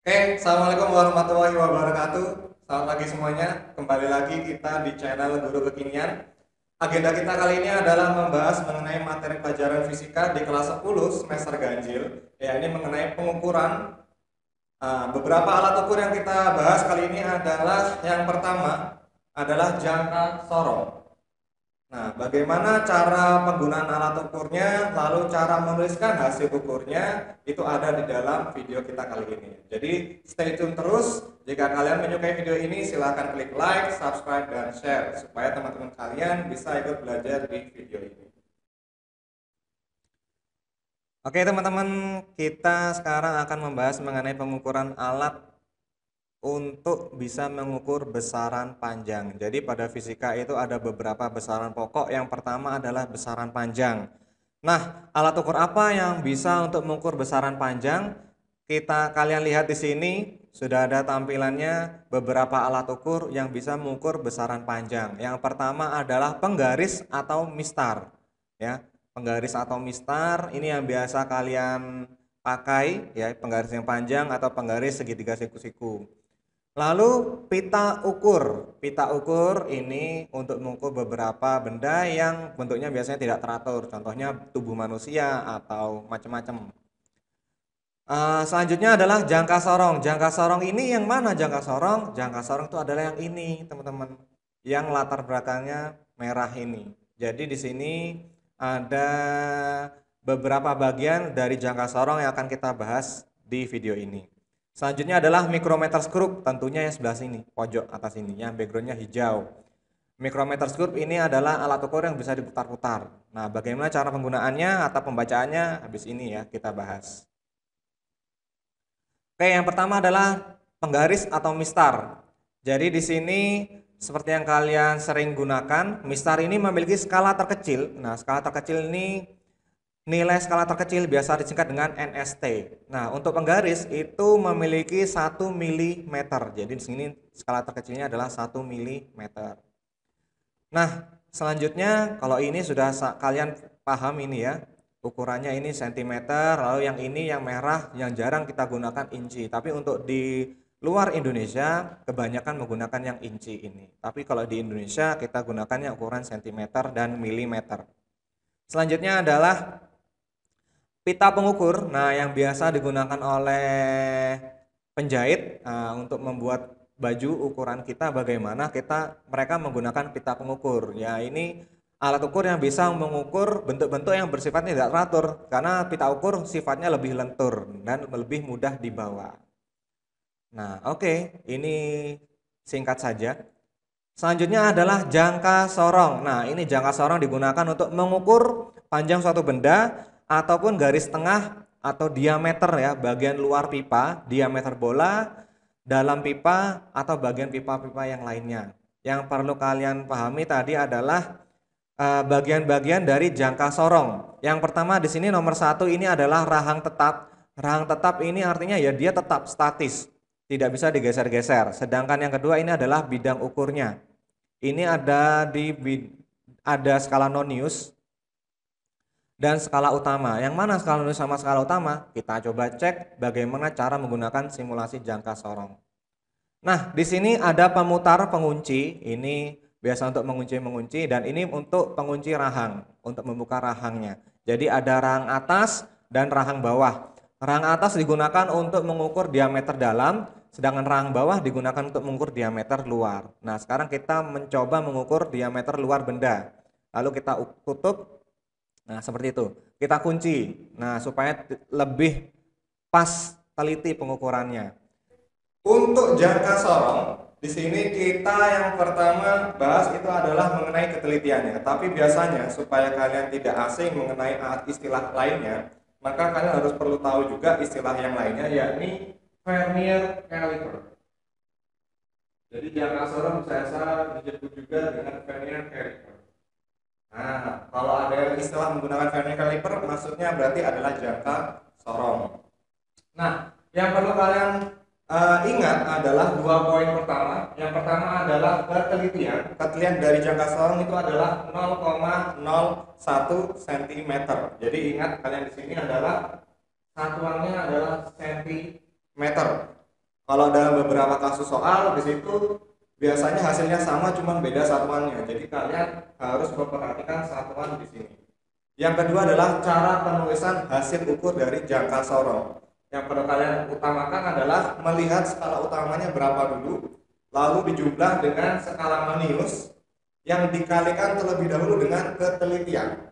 Assalamualaikum warahmatullahi wabarakatuh. Selamat pagi semuanya. Kembali lagi kita di channel Guru Kekinian. Agenda kita kali ini adalah membahas mengenai materi pelajaran fisika di kelas 10 semester ganjil, yakni mengenai pengukuran. Beberapa alat ukur yang kita bahas kali ini adalah yang pertama adalah jangka sorong. Nah, bagaimana cara penggunaan alat ukurnya, lalu cara menuliskan hasil ukurnya, itu ada di dalam video kita kali ini. Jadi, stay tune terus. Jika kalian menyukai video ini, silahkan klik like, subscribe, dan share, supaya teman-teman kalian bisa ikut belajar di video ini. Oke teman-teman, kita sekarang akan membahas mengenai pengukuran alat untuk bisa mengukur besaran panjang. Jadi pada fisika itu ada beberapa besaran pokok. Yang pertama adalah besaran panjang. Nah, alat ukur apa yang bisa untuk mengukur besaran panjang? Kalian lihat di sini sudah ada tampilannya beberapa alat ukur yang bisa mengukur besaran panjang. Yang pertama adalah penggaris atau mistar. Ya, penggaris atau mistar ini yang biasa kalian pakai ya, penggaris yang panjang atau penggaris segitiga siku-siku. Lalu pita ukur. Pita ukur ini untuk mengukur beberapa benda yang bentuknya biasanya tidak teratur. Contohnya tubuh manusia atau macam-macam. Selanjutnya adalah jangka sorong. Jangka sorong ini yang mana jangka sorong? Jangka sorong itu adalah yang ini, teman-teman. Yang latar belakangnya merah ini. Jadi di sini ada beberapa bagian dari jangka sorong yang akan kita bahas di video ini. Selanjutnya adalah micrometer screw, tentunya yang sebelah sini, pojok atas ini, yang backgroundnya hijau. Micrometer screw ini adalah alat ukur yang bisa diputar-putar. Nah, bagaimana cara penggunaannya atau pembacaannya? Habis ini ya kita bahas. Oke, yang pertama adalah penggaris atau mistar. Jadi di sini seperti yang kalian sering gunakan, mistar ini memiliki skala terkecil. Nah, skala terkecil ini nilai skala terkecil biasa disingkat dengan NST. Nah, untuk penggaris itu memiliki 1 mm. Jadi di sini skala terkecilnya adalah 1 mm. Nah, selanjutnya kalau ini sudah kalian paham ini ya. Ukurannya ini cm, lalu yang ini yang merah yang jarang kita gunakan inci. Tapi untuk di luar Indonesia kebanyakan menggunakan yang inci ini. Tapi kalau di Indonesia kita gunakannya ukuran cm dan milimeter. Selanjutnya adalah pita pengukur. Nah, yang biasa digunakan oleh penjahit untuk membuat baju ukuran kita bagaimana mereka menggunakan pita pengukur. Ya, ini alat ukur yang bisa mengukur bentuk-bentuk yang bersifatnya tidak teratur karena pita ukur sifatnya lebih lentur dan lebih mudah dibawa. Nah, oke, ini singkat saja. Selanjutnya adalah jangka sorong. Nah, ini jangka sorong digunakan untuk mengukur panjang suatu benda ataupun garis tengah atau diameter ya, bagian luar pipa, diameter bola, dalam pipa atau bagian pipa-pipa yang lainnya. Yang perlu kalian pahami tadi adalah bagian-bagian dari jangka sorong. Yang pertama di sini nomor 1 ini adalah rahang tetap. Rahang tetap ini artinya ya dia tetap statis, tidak bisa digeser-geser. Sedangkan yang kedua ini adalah bidang ukurnya. Ini ada skala nonius dan skala utama. Yang mana skala nonius sama skala utama? Kita coba cek bagaimana cara menggunakan simulasi jangka sorong. Nah, di sini ada pemutar pengunci. Ini biasa untuk mengunci dan ini untuk pengunci rahang, untuk membuka rahangnya. Jadi ada rahang atas dan rahang bawah. Rahang atas digunakan untuk mengukur diameter dalam, sedangkan rahang bawah digunakan untuk mengukur diameter luar. Nah, sekarang kita mencoba mengukur diameter luar benda. Lalu kita tutup. Nah, seperti itu. Kita kunci. Nah, supaya lebih pas teliti pengukurannya. Untuk jangka sorong, di sini kita yang pertama bahas itu adalah mengenai ketelitiannya. Tapi biasanya supaya kalian tidak asing mengenai istilah lainnya, maka kalian harus perlu tahu juga istilah yang lainnya, yakni Vernier caliper. Jadi jangka sorong biasa disebut juga dengan Vernier caliper. Nah, kalau ada istilah menggunakan Vernier caliper, maksudnya berarti adalah jangka sorong. Nah, yang perlu kalian ingat adalah 2 poin pertama. Yang pertama adalah ketelitian. Ketelitian dari jangka sorong itu adalah 0,01 cm. Jadi ingat kalian di sini adalah satuannya adalah cm. Kalau dalam beberapa kasus soal di situ biasanya hasilnya sama cuman beda satuannya. Jadi kalian harus memperhatikan satuan di sini. Yang kedua adalah cara penulisan hasil ukur dari jangka sorong. Yang perlu kalian utamakan adalah melihat skala utamanya berapa dulu, lalu dijumlah dengan skala Mannius yang dikalikan terlebih dahulu dengan ketelitian.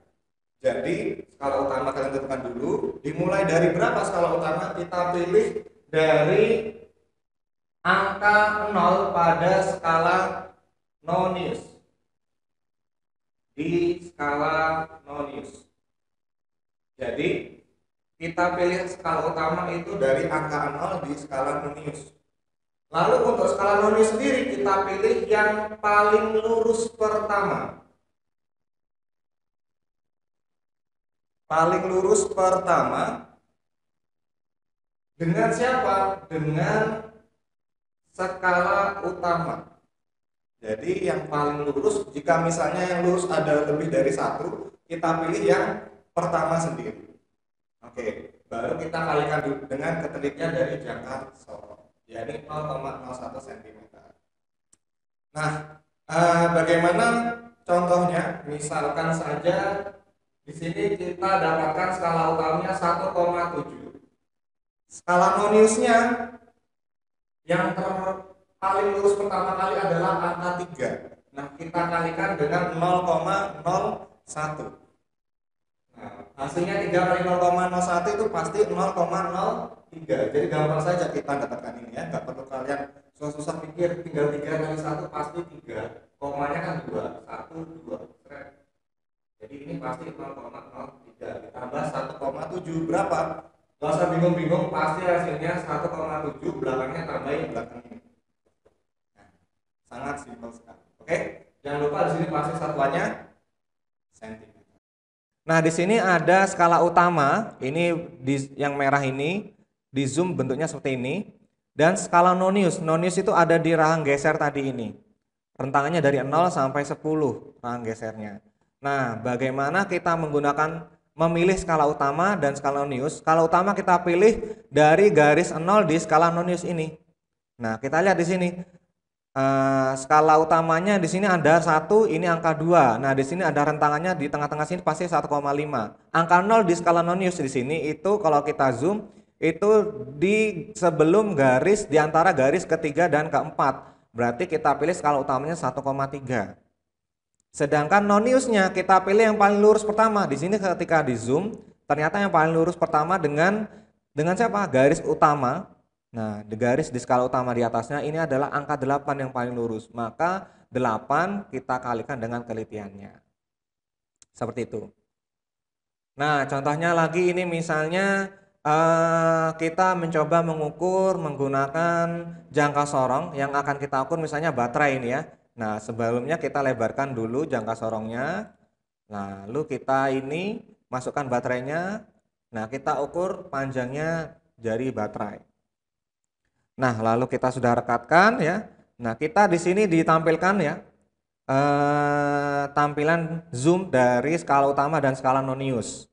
Jadi skala utama kalian tentukan dulu, dimulai dari berapa skala utama, kita pilih dari angka 0 pada skala Nonius. Di skala Nonius. Jadi kita pilih skala utama itu dari angka 0 di skala Nonius. Lalu untuk skala Nonius sendiri kita pilih yang paling lurus pertama. Paling lurus pertama dengan siapa? Dengan skala utama. Jadi yang paling lurus, jika misalnya yang lurus ada lebih dari satu, kita pilih yang pertama sendiri. Oke, baru kita kalikan dengan ketelitian dari jangka sorong, yakni 0,01 cm. Nah, bagaimana contohnya? Misalkan saja di sini kita dapatkan skala utamanya 1,7. Skala Noniusnya yang paling lurus pertama kali adalah angka 3. Nah, kita kalikan dengan 0,01. Nah, hasilnya 3 kali 0,01 itu pasti 0,03. Jadi gampang saja kita dapatkan ini ya, nggak perlu kalian susah-susah pikir, tinggal 3 kali 1 pasti 3. Komanya kan 2, 1, 2. Jadi ini pasti 0,03 ditambah 1,7 berapa? Gak usah bingung-bingung, pasti hasilnya 1,7, belakangnya tambahin belakang ini. Nah, sangat simpel sekali. Oke, jangan lupa di sini pasti satuannya cm. Nah, di sini ada skala utama, ini yang merah ini di zoom bentuknya seperti ini, dan skala Nonius. Nonius itu ada di rahang geser tadi ini. Rentangannya dari 0 sampai 10 rahang gesernya. Nah, bagaimana kita memilih skala utama dan skala Nonius? Skala utama kita pilih dari garis 0 di skala Nonius ini. Nah, kita lihat di sini. Skala utamanya di sini ada 1, ini angka 2. Nah, di sini ada rentangannya di tengah-tengah sini pasti 1,5. Angka 0 di skala Nonius di sini itu kalau kita zoom itu di sebelum garis di antara garis ketiga dan keempat. Berarti kita pilih skala utamanya 1,3. Sedangkan Noniusnya kita pilih yang paling lurus pertama. Di sini ketika di zoom, ternyata yang paling lurus pertama dengan siapa? Garis utama. Nah, di garis di skala utama di atasnya ini adalah angka 8 yang paling lurus. Maka 8 kita kalikan dengan kelitiannya. Seperti itu. Nah, contohnya lagi ini misalnya kita mencoba mengukur menggunakan jangka sorong yang akan kita ukur misalnya baterai ini ya. Nah, sebelumnya kita lebarkan dulu jangka sorongnya. Nah, lalu kita ini masukkan baterainya. Nah, kita ukur panjangnya jari baterai. Nah, lalu kita sudah rekatkan ya. Nah, kita di sini ditampilkan ya tampilan zoom dari skala utama dan skala Nonius.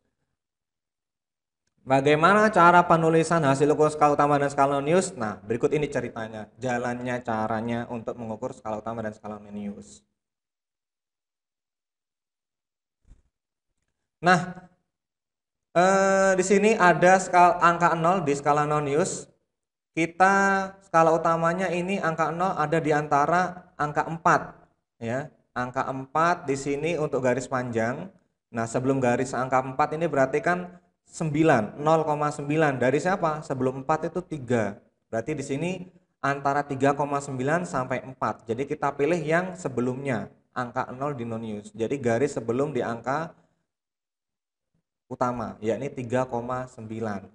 Bagaimana cara penulisan hasil ukur skala utama dan skala Nonius? Nah, berikut ini ceritanya, jalannya, caranya untuk mengukur skala utama dan skala Nonius. Nah, di sini ada angka 0 di skala Nonius. Kita skala utamanya ini angka 0 ada di antara angka 4 ya. Angka 4 di sini untuk garis panjang. Nah, sebelum garis angka 4 ini berarti kan 9, 0,9 dari siapa? Sebelum 4 itu 3. Berarti di sini antara 3,9 sampai 4. Jadi kita pilih yang sebelumnya, angka 0 di Nonius. Jadi garis sebelum di angka utama, yakni 3,9.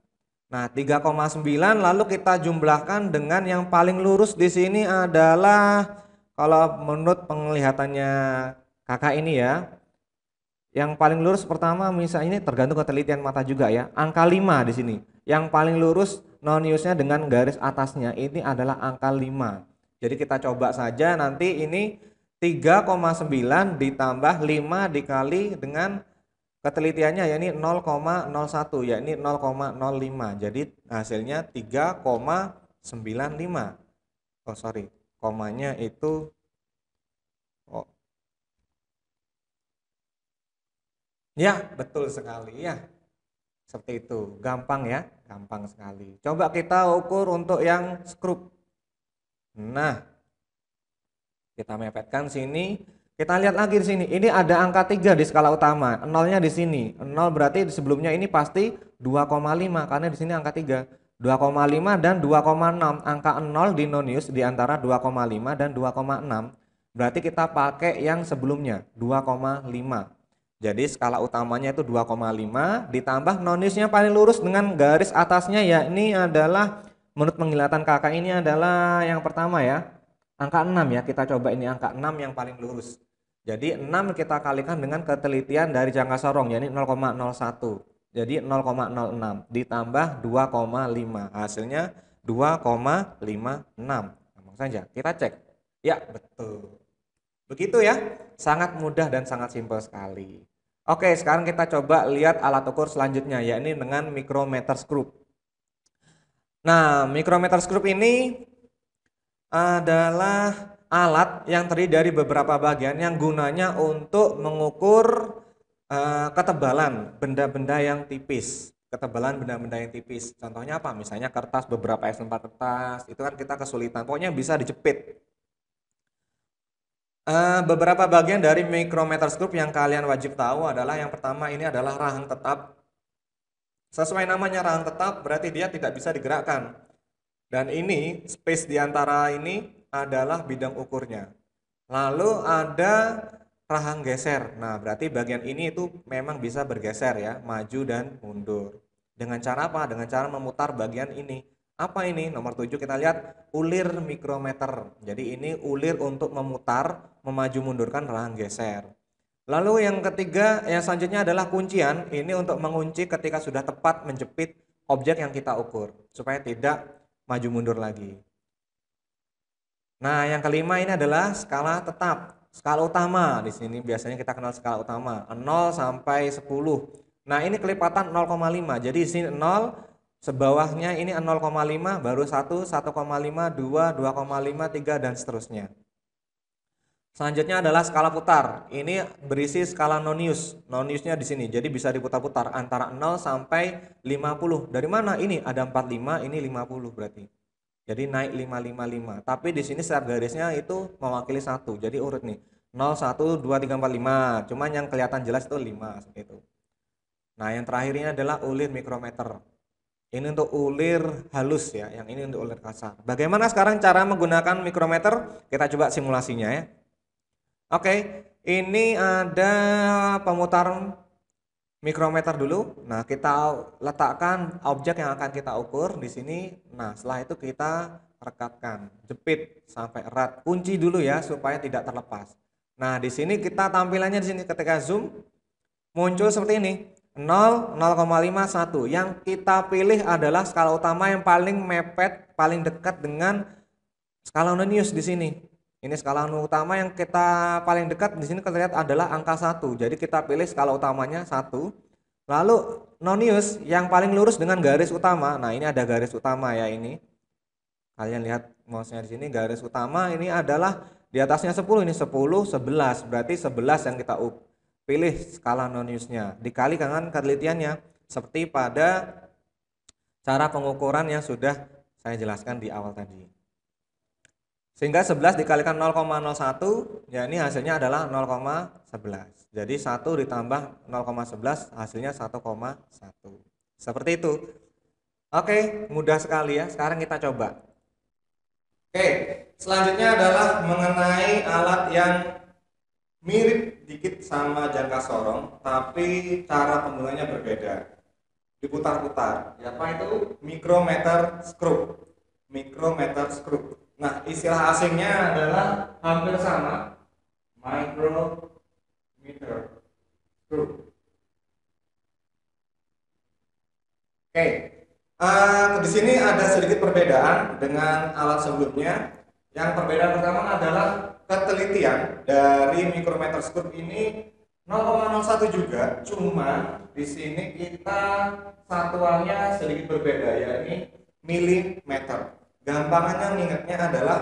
Nah, 3,9 lalu kita jumlahkan dengan yang paling lurus di sini adalah kalau menurut penglihatannya kakak ini ya. Yang paling lurus pertama misalnya ini tergantung ketelitian mata juga ya. Angka 5 di sini. Yang paling lurus Noniusnya dengan garis atasnya ini adalah angka 5. Jadi kita coba saja nanti ini 3,9 ditambah 5 dikali dengan ketelitiannya yakni 0,01 yakni 0,05. Jadi hasilnya 3,9. 95. Oh sorry, komanya itu oh. Ya, betul sekali ya. Seperti itu. Gampang ya, gampang sekali. Coba kita ukur untuk yang skrup. Nah, kita mepetkan sini. Kita lihat lagi di sini. Ini ada angka 3 di skala utama. Nolnya di sini. Nol berarti sebelumnya ini pasti 2,5 karena di sini angka 3. 2,5 dan 2,6. Angka 0 di nonius di antara 2,5 dan 2,6. Berarti kita pakai yang sebelumnya 2,5. Jadi skala utamanya itu 2,5 ditambah noniusnya paling lurus dengan garis atasnya, ya ini adalah menurut penglihatan kakak ini adalah yang pertama ya. Angka 6 ya, kita coba ini angka 6 yang paling lurus. Jadi 6 kita kalikan dengan ketelitian dari jangka sorong, yakni 0,01. Jadi 0,06 ditambah 2,5. Hasilnya 2,56. Gampang saja. Kita cek. Ya, betul. Begitu ya. Sangat mudah dan sangat simpel sekali. Oke, sekarang kita coba lihat alat ukur selanjutnya, yakni dengan micrometer screw. Nah, micrometer screw ini adalah alat yang terdiri dari beberapa bagian yang gunanya untuk mengukur ketebalan benda-benda yang tipis. Ketebalan benda-benda yang tipis. Contohnya apa? Misalnya kertas, beberapa S4 kertas, itu kan kita kesulitan. Pokoknya bisa dijepit. Beberapa bagian dari micrometer screw yang kalian wajib tahu adalah yang pertama ini adalah rahang tetap. Sesuai namanya rahang tetap berarti dia tidak bisa digerakkan. Dan ini space di antara ini adalah bidang ukurnya. Lalu ada rahang geser. Nah, berarti bagian ini itu memang bisa bergeser ya, maju dan mundur. Dengan cara apa? Dengan cara memutar bagian ini. Apa ini? Nomor 7 kita lihat ulir mikrometer. Jadi ini ulir untuk memutar, memaju mundurkan rahang geser. Lalu yang ketiga, yang selanjutnya adalah kuncian. Ini untuk mengunci ketika sudah tepat menjepit objek yang kita ukur supaya tidak maju mundur lagi. Nah, yang kelima ini adalah skala tetap. Skala utama. Di sini biasanya kita kenal skala utama, 0 sampai 10. Nah, ini kelipatan 0,5. Jadi di sini 0, sebawahnya ini 0,5, baru 1, 1,5, 2, 2,5, 3 dan seterusnya. Selanjutnya adalah skala putar. Ini berisi skala nonius. Noniusnya di sini. Jadi bisa diputar-putar antara 0 sampai 50. Dari mana? Ini ada 45, ini 50 berarti. Jadi naik 555. Tapi di sini setiap garisnya itu mewakili 1. Jadi urut nih. 0, 1, 2, 3, 4, 5. Cuman yang kelihatan jelas itu 5 seperti itu. Nah, yang terakhir ini adalah ulir mikrometer. Ini untuk ulir halus ya, yang ini untuk ulir kasar. Bagaimana sekarang cara menggunakan mikrometer? Kita coba simulasinya ya. Oke, ini ada pemutar mikrometer dulu. Nah, kita letakkan objek yang akan kita ukur di sini. Nah, setelah itu kita rekatkan, jepit sampai erat. Kunci dulu ya supaya tidak terlepas. Nah, di sini kita tampilannya di sini ketika zoom muncul seperti ini. 0, 0,51. Yang kita pilih adalah skala utama yang paling mepet, paling dekat dengan skala nonius di sini. Ini skala utama yang kita paling dekat di sini kita lihat adalah angka 1. Jadi kita pilih skala utamanya 1. Lalu nonius yang paling lurus dengan garis utama. Nah, ini ada garis utama ya ini. Kalian lihat mouse-nya di sini garis utama ini adalah di atasnya 10, ini 10, 11. Berarti 11 yang kita pilih skala noniusnya. Dikali dengan ketelitiannya seperti pada cara pengukuran yang sudah saya jelaskan di awal tadi. Sehingga 11 dikalikan 0,01, ya ini hasilnya adalah 0,11. Jadi 1 ditambah 0,11 hasilnya 1,1. Seperti itu. Oke, mudah sekali ya. Sekarang kita coba. Oke, selanjutnya adalah mengenai alat yang mirip dikit sama jangka sorong, tapi cara penggunanya berbeda. Diputar-putar. Apa itu? Micrometer screw. Micrometer screw. Nah, istilah asingnya adalah hampir sama, micrometer screw. Oke, di sini ada sedikit perbedaan dengan alat sebelumnya. Yang perbedaan pertama adalah ketelitian dari micrometer screw ini 0,01 juga, cuma di sini kita satuannya sedikit berbeda, yakni milimeter. Gampangannya mengingatnya adalah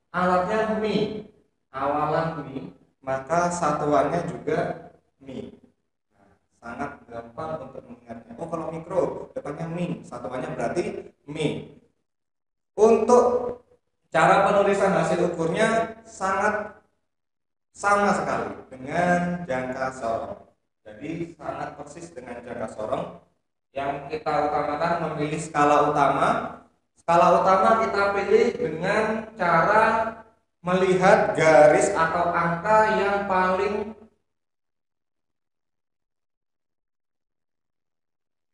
alatnya Mi, awalan Mi, maka satuannya juga Mi. Nah, sangat gampang untuk mengingatnya. Oh, kalau mikro depannya Mi, satuannya berarti Mi. Untuk cara penulisan hasil ukurnya sangat sama sekali dengan jangka sorong. Jadi sangat persis dengan jangka sorong. Yang kita utamakan memilih skala utama. Skala utama kita pilih dengan cara melihat garis atau angka yang paling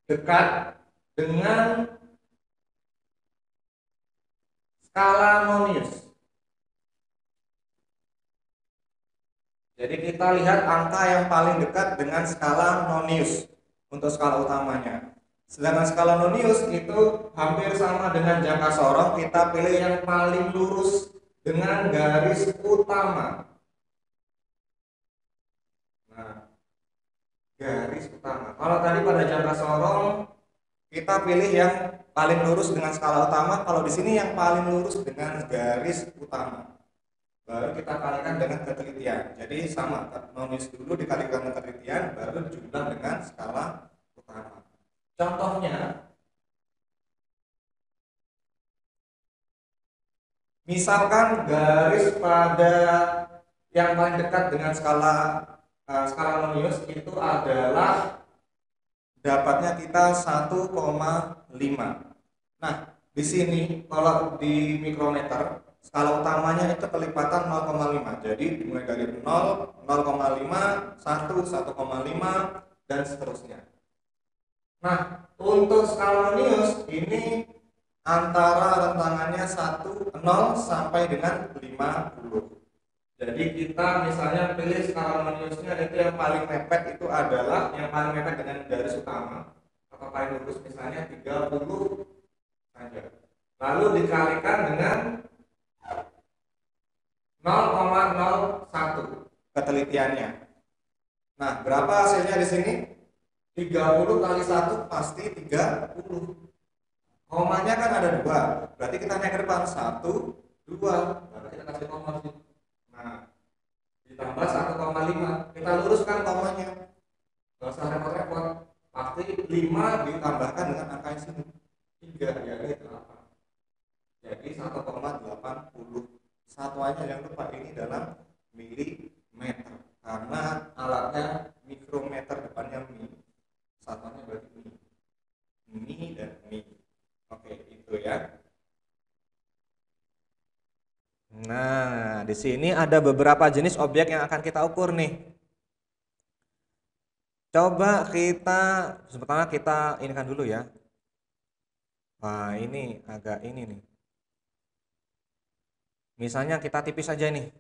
dekat dengan skala nonius. Jadi kita lihat angka yang paling dekat dengan skala nonius untuk skala utamanya. Sedangkan skala nonius itu hampir sama dengan jangka sorong, kita pilih yang paling lurus dengan garis utama. Nah, garis utama. Kalau tadi pada jangka sorong kita pilih yang paling lurus dengan skala utama, kalau di sini yang paling lurus dengan garis utama. Baru kita kalikan dengan ketelitian. Jadi sama, nonius dulu dikalikan dengan ketelitian, baru jumlah dengan skala utama. Contohnya, misalkan garis pada yang paling dekat dengan skala nonius itu adalah dapatnya kita 1,5. Nah, di sini kalau di mikrometer skala utamanya itu kelipatan 0,5. Jadi dimulai dari 0, 0,5, 1, 1,5 dan seterusnya. Nah, untuk skala nonius ini antara rentangannya 0 sampai dengan 50. Jadi kita misalnya pilih skala noniusnya itu yang paling mepet itu adalah yang paling mepet dengan garis utama atau paling lurus misalnya 30 saja. Lalu dikalikan dengan 0,01 ketelitiannya. Nah, berapa hasilnya di sini? 30 kali 1 pasti 30. Komanya kan ada 2. Berarti kita naik ke depan 1, 2. Berarti kita kasih koma di sini. Nah, ditambah 1,5. Kita luruskan komanya. Enggak usah repot-repot. Pasti 5 ditambahkan dengan angka yang sini. 3 yaitu 8. Jadi 1,80. Satuannya yang lupa ini dalam milimeter. Karena alatnya mikrometer depannya Mi. Satuannya berarti Mi. Mi dan Mi. Oke, itu ya. Nah, di sini ada beberapa jenis objek yang akan kita ukur nih. Coba pertama kita inikan dulu ya. Wah, ini agak ini nih. Misalnya kita tipis aja nih.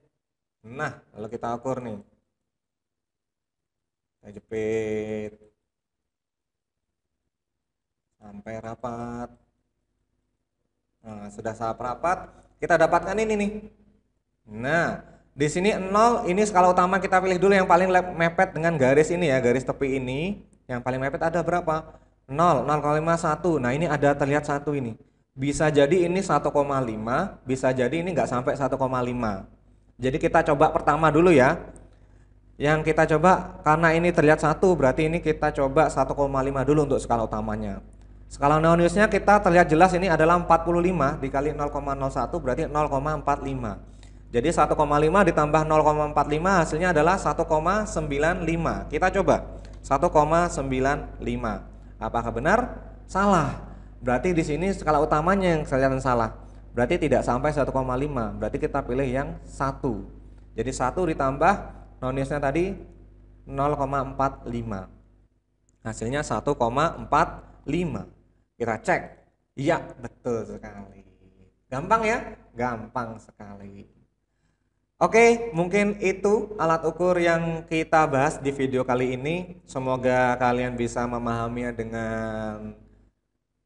Nah, lalu kita ukur nih. Kita jepit sampai rapat. Nah, sudah sangat rapat, kita dapatkan ini nih. Nah, di sini 0, ini skala utama kita pilih dulu yang paling mepet dengan garis ini ya, garis tepi ini. Yang paling mepet ada berapa? 0, 0,1. Nah, ini ada terlihat 1 ini. Bisa jadi ini 1,5, bisa jadi ini nggak sampai 1,5. Jadi kita coba pertama dulu ya. Yang kita coba karena ini terlihat 1, berarti ini kita coba 1,5 dulu untuk skala utamanya. Skala noniusnya kita terlihat jelas ini adalah 45 dikali 0,01 berarti 0,45. Jadi 1,5 ditambah 0,45 hasilnya adalah 1,95. Kita coba 1,95. Apakah benar? Salah. Berarti di sini skala utamanya yang kelihatan salah. Berarti tidak sampai 1,5. Berarti kita pilih yang 1. Jadi 1 ditambah noniusnya tadi 0,45. Hasilnya 1,45. Kita cek. Iya, betul sekali. Gampang ya? Gampang sekali. Oke, mungkin itu alat ukur yang kita bahas di video kali ini. Semoga kalian bisa memahaminya dengan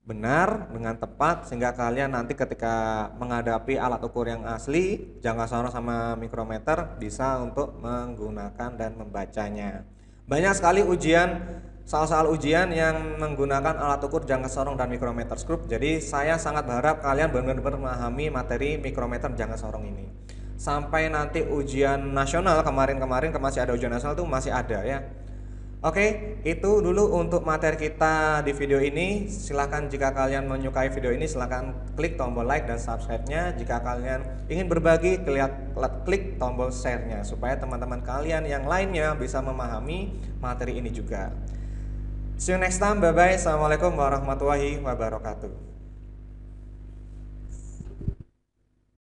benar, dengan tepat, sehingga kalian nanti ketika menghadapi alat ukur yang asli, jangka sorong sama mikrometer, bisa untuk menggunakan dan membacanya. Banyak sekali ujian soal-soal ujian yang menggunakan alat ukur jangka sorong dan mikrometer skrup. Jadi saya sangat berharap kalian benar-benar memahami materi mikrometer jangka sorong ini. Sampai nanti ujian nasional kemarin-kemarin masih ada ujian nasional tuh masih ada ya. Oke, itu dulu untuk materi kita di video ini. Silahkan jika kalian menyukai video ini, silahkan klik tombol like dan subscribe-nya. Jika kalian ingin berbagi, klik tombol share-nya supaya teman-teman kalian yang lainnya bisa memahami materi ini juga. See you next time, bye-bye. Assalamualaikum warahmatullahi wabarakatuh.